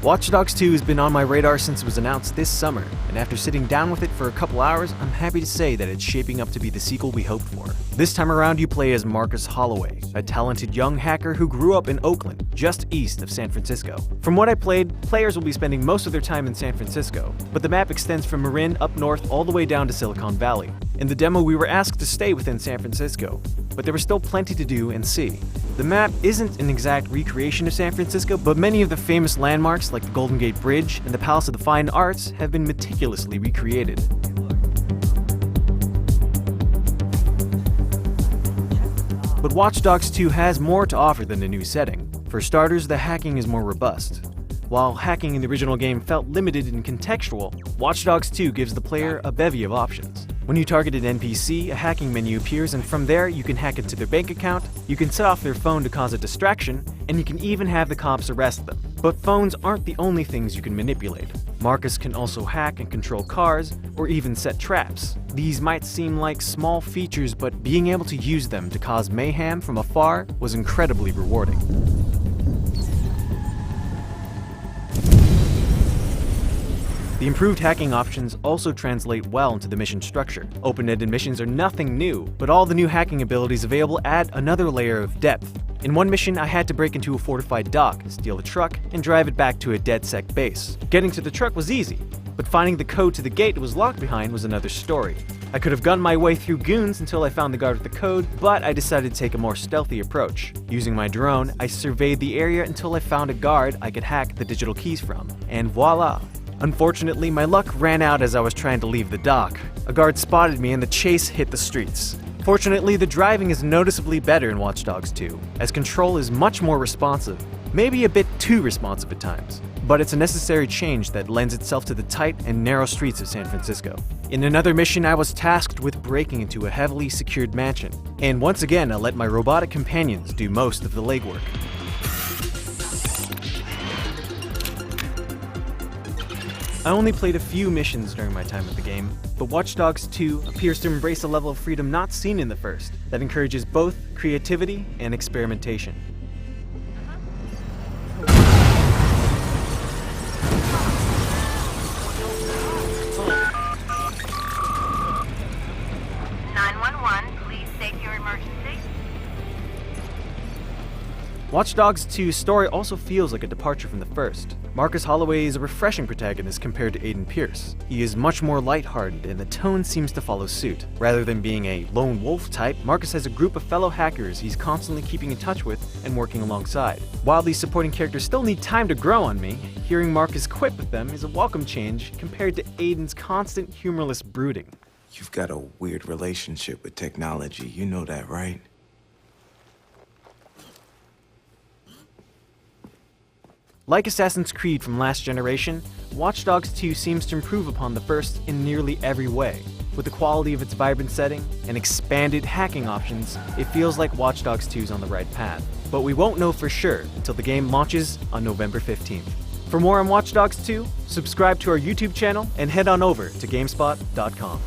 Watch Dogs 2 has been on my radar since it was announced this summer, and after sitting down with it for a couple hours, I'm happy to say that it's shaping up to be the sequel we hoped for. This time around, you play as Marcus Holloway, a talented young hacker who grew up in Oakland, just east of San Francisco. From what I played, players will be spending most of their time in San Francisco, but the map extends from Marin up north all the way down to Silicon Valley. In the demo, we were asked to stay within San Francisco, but there was still plenty to do and see. The map isn't an exact recreation of San Francisco, but many of the famous landmarks like the Golden Gate Bridge and the Palace of the Fine Arts have been meticulously recreated. But Watch Dogs 2 has more to offer than a new setting. For starters, the hacking is more robust. While hacking in the original game felt limited and contextual, Watch Dogs 2 gives the player a bevy of options. When you target an NPC, a hacking menu appears, and from there you can hack into their bank account, you can set off their phone to cause a distraction, and you can even have the cops arrest them. But phones aren't the only things you can manipulate. Marcus can also hack and control cars, or even set traps. These might seem like small features, but being able to use them to cause mayhem from afar was incredibly rewarding. The improved hacking options also translate well into the mission structure. Open-ended missions are nothing new, but all the new hacking abilities available add another layer of depth. In one mission, I had to break into a fortified dock, steal a truck, and drive it back to a DedSec base. Getting to the truck was easy, but finding the code to the gate it was locked behind was another story. I could have gunned my way through goons until I found the guard with the code, but I decided to take a more stealthy approach. Using my drone, I surveyed the area until I found a guard I could hack the digital keys from, and voila! Unfortunately, my luck ran out as I was trying to leave the dock. A guard spotted me and the chase hit the streets. Fortunately, the driving is noticeably better in Watch Dogs 2, as control is much more responsive, maybe a bit too responsive at times. But it's a necessary change that lends itself to the tight and narrow streets of San Francisco. In another mission, I was tasked with breaking into a heavily secured mansion, and once again I let my robotic companions do most of the legwork. I only played a few missions during my time with the game, but Watch Dogs 2 appears to embrace a level of freedom not seen in the first, that encourages both creativity and experimentation. Watch Dogs 2's story also feels like a departure from the first. Marcus Holloway is a refreshing protagonist compared to Aiden Pierce. He is much more lighthearted, and the tone seems to follow suit. Rather than being a lone wolf type, Marcus has a group of fellow hackers he's constantly keeping in touch with and working alongside. While these supporting characters still need time to grow on me, hearing Marcus quip with them is a welcome change compared to Aiden's constant humorless brooding. You've got a weird relationship with technology, you know that, right? Like Assassin's Creed from last generation, Watch Dogs 2 seems to improve upon the first in nearly every way. With the quality of its vibrant setting and expanded hacking options, it feels like Watch Dogs 2 is on the right path. But we won't know for sure until the game launches on November 15th. For more on Watch Dogs 2, subscribe to our YouTube channel and head on over to GameSpot.com.